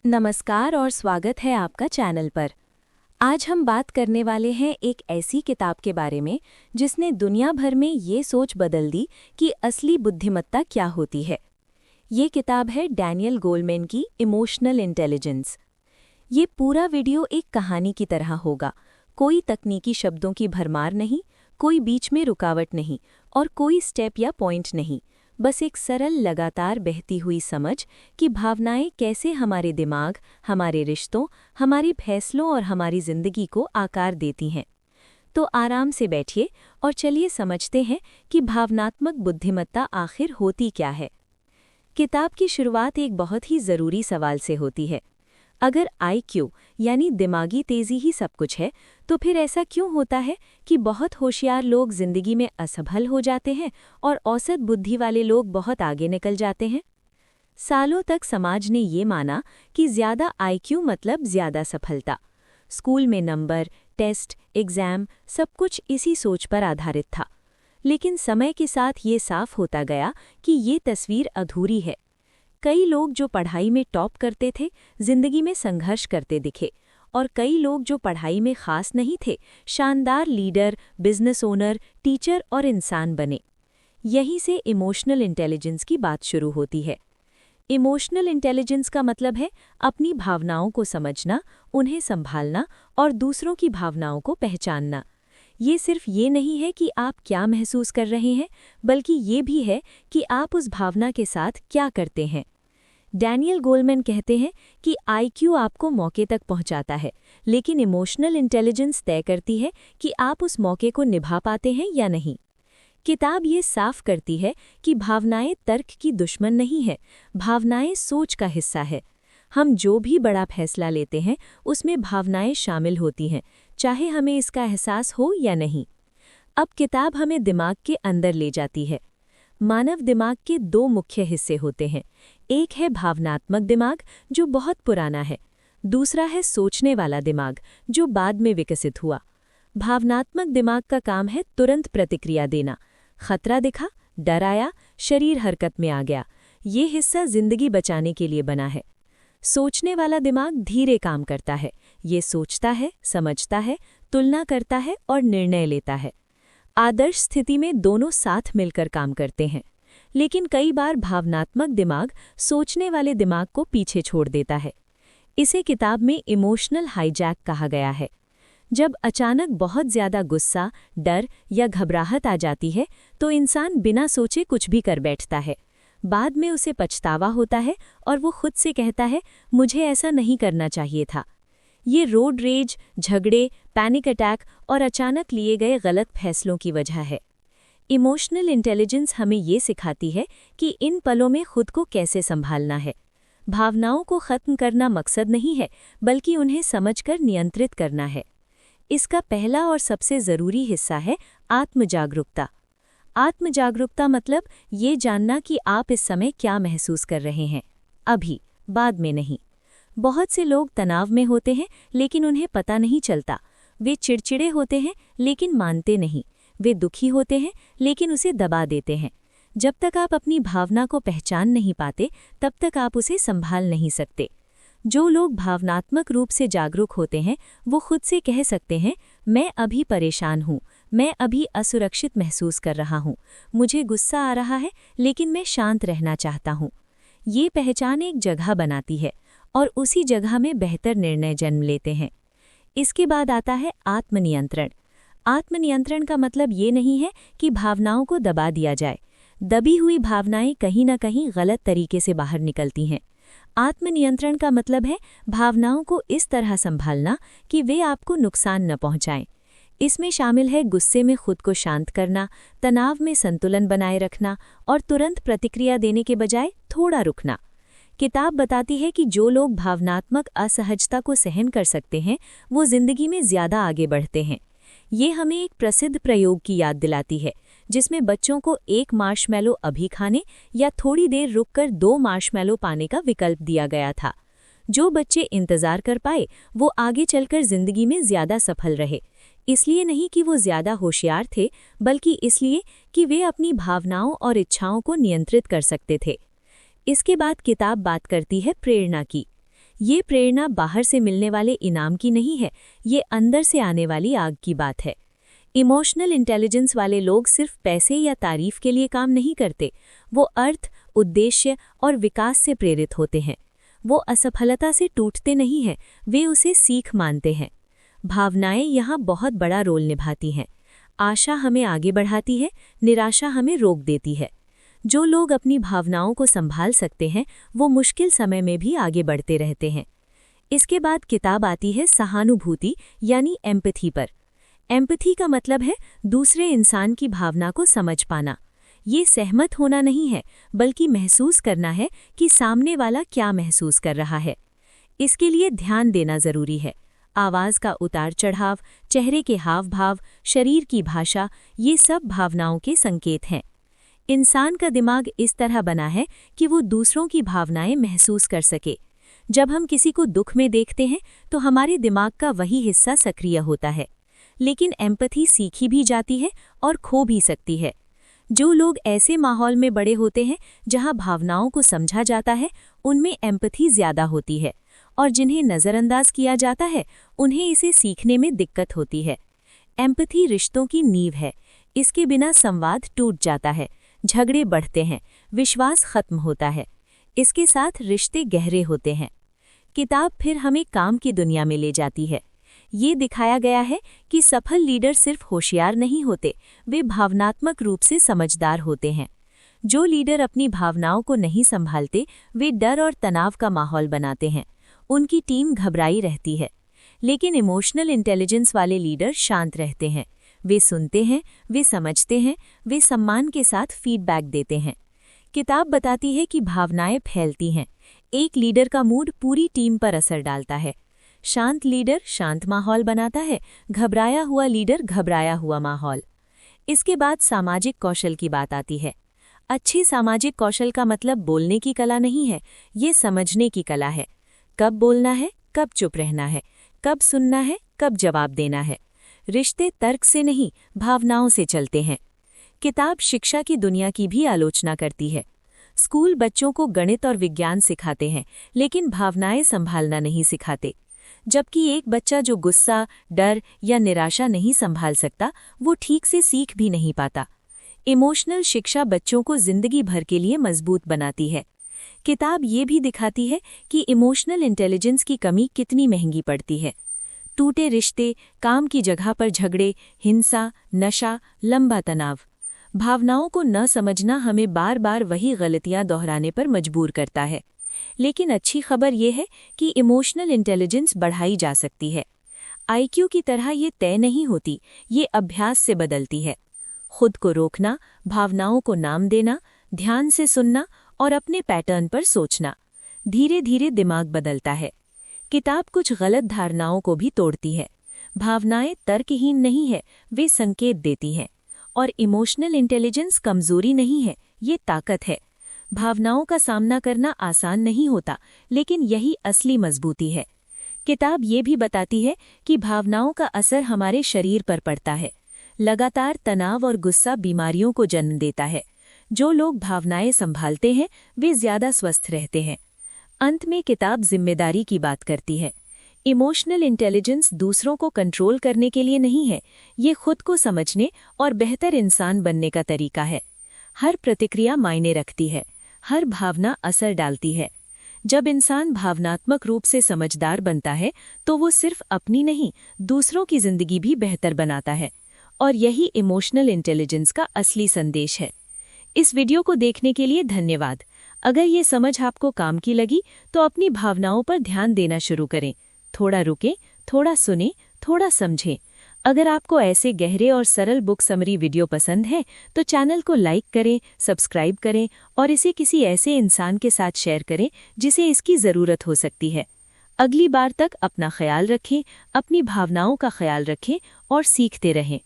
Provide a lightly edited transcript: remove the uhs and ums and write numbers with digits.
नमस्कार और स्वागत है आपका चैनल पर। आज हम बात करने वाले हैं एक ऐसी किताब के बारे में जिसने दुनिया भर में ये सोच बदल दी कि असली बुद्धिमत्ता क्या होती है। ये किताब है डैनियल गोलमैन की इमोशनल इंटेलिजेंस। ये पूरा वीडियो एक कहानी की तरह होगा। कोई तकनीकी शब्दों की भरमार नहीं, कोई बीच में रुकावट नहीं और कोई स्टेप या पॉइंट नहीं, बस एक सरल लगातार बहती हुई समझ कि भावनाएं कैसे हमारे दिमाग, हमारे रिश्तों, हमारे फैसलों और हमारी जिंदगी को आकार देती हैं। तो आराम से बैठिए और चलिए समझते हैं कि भावनात्मक बुद्धिमत्ता आखिर होती क्या है। किताब की शुरुआत एक बहुत ही ज़रूरी सवाल से होती है। अगर IQ यानी दिमागी तेज़ी ही सब कुछ है, तो फिर ऐसा क्यों होता है कि बहुत होशियार लोग जिंदगी में असफल हो जाते हैं और औसत बुद्धि वाले लोग बहुत आगे निकल जाते हैं? सालों तक समाज ने ये माना कि ज़्यादा IQ मतलब ज़्यादा सफलता। स्कूल में नंबर, टेस्ट, एग्ज़ाम सब कुछ इसी सोच पर आधारित था। लेकिन समय के साथ ये साफ होता गया कि ये तस्वीर अधूरी है। कई लोग जो पढ़ाई में टॉप करते थे, जिंदगी में संघर्ष करते दिखे, और कई लोग जो पढ़ाई में खास नहीं थे, शानदार लीडर, बिजनेस ओनर, टीचर और इंसान बने। यहीं से इमोशनल इंटेलिजेंस की बात शुरू होती है। इमोशनल इंटेलिजेंस का मतलब है अपनी भावनाओं को समझना, उन्हें संभालना और दूसरों की भावनाओं को पहचानना। ये सिर्फ ये नहीं है कि आप क्या महसूस कर रहे हैं, बल्कि ये भी है कि आप उस भावना के साथ क्या करते हैं। डैनियल गोलमैन कहते हैं कि IQ आपको मौके तक पहुंचाता है, लेकिन इमोशनल इंटेलिजेंस तय करती है कि आप उस मौके को निभा पाते हैं या नहीं। किताब ये साफ करती है कि भावनाएं तर्क की दुश्मन नहीं है, भावनाएं सोच का हिस्सा है। हम जो भी बड़ा फैसला लेते हैं, उसमें भावनाएं शामिल होती हैं, चाहे हमें इसका एहसास हो या नहीं। अब किताब हमें दिमाग के अंदर ले जाती है। मानव दिमाग के दो मुख्य हिस्से होते हैं। एक है भावनात्मक दिमाग, जो बहुत पुराना है। दूसरा है सोचने वाला दिमाग, जो बाद में विकसित हुआ। भावनात्मक दिमाग का काम है तुरंत प्रतिक्रिया देना। खतरा दिखा, डर आया, शरीर हरकत में आ गया, ये हिस्सा जिंदगी बचाने के लिए बना है। सोचने वाला दिमाग धीरे काम करता है। ये सोचता है, समझता है, तुलना करता है और निर्णय लेता है। आदर्श स्थिति में दोनों साथ मिलकर काम करते हैं। लेकिन कई बार भावनात्मक दिमाग सोचने वाले दिमाग को पीछे छोड़ देता है। इसे किताब में इमोशनल हाईजैक कहा गया है। जब अचानक बहुत ज़्यादा गुस्सा, डर या घबराहट आ जाती है, तो इंसान बिना सोचे कुछ भी कर बैठता है। बाद में उसे पछतावा होता है और वो खुद से कहता है, मुझे ऐसा नहीं करना चाहिए था। ये रोड रेज, झगड़े, पैनिक अटैक और अचानक लिए गए गलत फैसलों की वजह है। इमोशनल इंटेलिजेंस हमें ये सिखाती है कि इन पलों में खुद को कैसे संभालना है। भावनाओं को खत्म करना मकसद नहीं है, बल्कि उन्हें समझकर नियंत्रित करना है। इसका पहला और सबसे ज़रूरी हिस्सा है आत्मजागरूकता। आत्मजागरूकता मतलब ये जानना कि आप इस समय क्या महसूस कर रहे हैं, अभी, बाद में नहीं। बहुत से लोग तनाव में होते हैं, लेकिन उन्हें पता नहीं चलता। वे चिड़चिड़े होते हैं, लेकिन मानते नहीं। वे दुखी होते हैं, लेकिन उसे दबा देते हैं। जब तक आप अपनी भावना को पहचान नहीं पाते, तब तक आप उसे संभाल नहीं सकते। जो लोग भावनात्मक रूप से जागरूक होते हैं, वो खुद से कह सकते हैं, मैं अभी परेशान हूँ, मैं अभी असुरक्षित महसूस कर रहा हूँ, मुझे गुस्सा आ रहा है, लेकिन मैं शांत रहना चाहता हूँ। ये पहचान एक जगह बनाती है और उसी जगह में बेहतर निर्णय जन्म लेते हैं। इसके बाद आता है आत्मनियंत्रण। आत्मनियंत्रण का मतलब ये नहीं है कि भावनाओं को दबा दिया जाए। दबी हुई भावनाएं कहीं न कहीं गलत तरीके से बाहर निकलती हैं। आत्मनियंत्रण का मतलब है भावनाओं को इस तरह संभालना कि वे आपको नुकसान न पहुंचाएं। इसमें शामिल है गुस्से में खुद को शांत करना, तनाव में संतुलन बनाए रखना और तुरंत प्रतिक्रिया देने के बजाय थोड़ा रुकना। किताब बताती है कि जो लोग भावनात्मक असहजता को सहन कर सकते हैं, वो जिंदगी में ज़्यादा आगे बढ़ते हैं। ये हमें एक प्रसिद्ध प्रयोग की याद दिलाती है, जिसमें बच्चों को एक मार्शमैलो अभी खाने या थोड़ी देर रुककर 2 मार्शमैलो पाने का विकल्प दिया गया था। जो बच्चे इंतज़ार कर पाए, वो आगे चलकर जिंदगी में ज़्यादा सफल रहे। इसलिए नहीं कि वो ज़्यादा होशियार थे, बल्कि इसलिए कि वे अपनी भावनाओं और इच्छाओं को नियंत्रित कर सकते थे। इसके बाद किताब बात करती है प्रेरणा की। ये प्रेरणा बाहर से मिलने वाले इनाम की नहीं है, ये अंदर से आने वाली आग की बात है। इमोशनल इंटेलिजेंस वाले लोग सिर्फ पैसे या तारीफ के लिए काम नहीं करते, वो अर्थ, उद्देश्य और विकास से प्रेरित होते हैं। वो असफलता से टूटते नहीं हैं, वे उसे सीख मानते हैं। भावनाएं यहाँ बहुत बड़ा रोल निभाती हैं। आशा हमें आगे बढ़ाती है, निराशा हमें रोक देती है। जो लोग अपनी भावनाओं को संभाल सकते हैं, वो मुश्किल समय में भी आगे बढ़ते रहते हैं। इसके बाद किताब आती है सहानुभूति यानी एम्पैथी पर। एम्पैथी का मतलब है दूसरे इंसान की भावना को समझ पाना। ये सहमत होना नहीं है, बल्कि महसूस करना है कि सामने वाला क्या महसूस कर रहा है। इसके लिए ध्यान देना जरूरी है। आवाज़ का उतार चढ़ाव, चेहरे के हाव भाव, शरीर की भाषा, ये सब भावनाओं के संकेत हैं। इंसान का दिमाग इस तरह बना है कि वो दूसरों की भावनाएं महसूस कर सके। जब हम किसी को दुख में देखते हैं तो हमारे दिमाग का वही हिस्सा सक्रिय होता है। लेकिन एम्पैथी सीखी भी जाती है और खो भी सकती है। जो लोग ऐसे माहौल में बड़े होते हैं जहां भावनाओं को समझा जाता है, उनमें एम्पैथी ज्यादा होती है, और जिन्हें नज़रअंदाज किया जाता है उन्हें इसे सीखने में दिक्कत होती है। एम्पैथी रिश्तों की नींव है। इसके बिना संवाद टूट जाता है, झगड़े बढ़ते हैं, विश्वास खत्म होता है। इसके साथ रिश्ते गहरे होते हैं। किताब फिर हमें काम की दुनिया में ले जाती है। ये दिखाया गया है कि सफल लीडर सिर्फ होशियार नहीं होते, वे भावनात्मक रूप से समझदार होते हैं। जो लीडर अपनी भावनाओं को नहीं संभालते, वे डर और तनाव का माहौल बनाते हैं। उनकी टीम घबराई रहती है। लेकिन इमोशनल इंटेलिजेंस वाले लीडर शांत रहते हैं। वे सुनते हैं, वे समझते हैं, वे सम्मान के साथ फीडबैक देते हैं। किताब बताती है कि भावनाएं फैलती हैं। एक लीडर का मूड पूरी टीम पर असर डालता है। शांत लीडर शांत माहौल बनाता है, घबराया हुआ लीडर घबराया हुआ माहौल। इसके बाद सामाजिक कौशल की बात आती है। अच्छी सामाजिक कौशल का मतलब बोलने की कला नहीं है, ये समझने की कला है। कब बोलना है, कब चुप रहना है, कब सुनना है, कब जवाब देना है। रिश्ते तर्क से नहीं, भावनाओं से चलते हैं। किताब शिक्षा की दुनिया की भी आलोचना करती है। स्कूल बच्चों को गणित और विज्ञान सिखाते हैं, लेकिन भावनाएं संभालना नहीं सिखाते। जबकि एक बच्चा जो गुस्सा, डर या निराशा नहीं संभाल सकता, वो ठीक से सीख भी नहीं पाता। इमोशनल शिक्षा बच्चों को जिंदगी भर के लिए मजबूत बनाती है। किताब ये भी दिखाती है कि इमोशनल इंटेलिजेंस की कमी कितनी महंगी पड़ती है। टूटे रिश्ते, काम की जगह पर झगड़े, हिंसा, नशा, लंबा तनाव। भावनाओं को न समझना हमें बार बार वही गलतियां दोहराने पर मजबूर करता है। लेकिन अच्छी खबर यह है कि इमोशनल इंटेलिजेंस बढ़ाई जा सकती है। आईक्यू की तरह ये तय नहीं होती, ये अभ्यास से बदलती है। खुद को रोकना, भावनाओं को नाम देना, ध्यान से सुनना और अपने पैटर्न पर सोचना। धीरे धीरे दिमाग बदलता है। किताब कुछ गलत धारणाओं को भी तोड़ती है। भावनाएं तर्कहीन नहीं है, वे संकेत देती हैं। और इमोशनल इंटेलिजेंस कमजोरी नहीं है, ये ताकत है। भावनाओं का सामना करना आसान नहीं होता, लेकिन यही असली मजबूती है। किताब ये भी बताती है कि भावनाओं का असर हमारे शरीर पर पड़ता है। लगातार तनाव और गुस्सा बीमारियों को जन्म देता है। जो लोग भावनाएं संभालते हैं, वे ज्यादा स्वस्थ रहते हैं। अंत में किताब जिम्मेदारी की बात करती है। इमोशनल इंटेलिजेंस दूसरों को कंट्रोल करने के लिए नहीं है, ये खुद को समझने और बेहतर इंसान बनने का तरीका है। हर प्रतिक्रिया मायने रखती है, हर भावना असर डालती है। जब इंसान भावनात्मक रूप से समझदार बनता है, तो वो सिर्फ अपनी नहीं, दूसरों की जिंदगी भी बेहतर बनाता है। और यही इमोशनल इंटेलिजेंस का असली संदेश है। इस वीडियो को देखने के लिए धन्यवाद। अगर ये समझ आपको काम की लगी, तो अपनी भावनाओं पर ध्यान देना शुरू करें। थोड़ा रुकें, थोड़ा सुनें, थोड़ा समझें। अगर आपको ऐसे गहरे और सरल बुक समरी वीडियो पसंद है, तो चैनल को लाइक करें, सब्सक्राइब करें और इसे किसी ऐसे इंसान के साथ शेयर करें जिसे इसकी ज़रूरत हो सकती है। अगली बार तक अपना ख्याल रखें, अपनी भावनाओं का ख्याल रखें और सीखते रहें।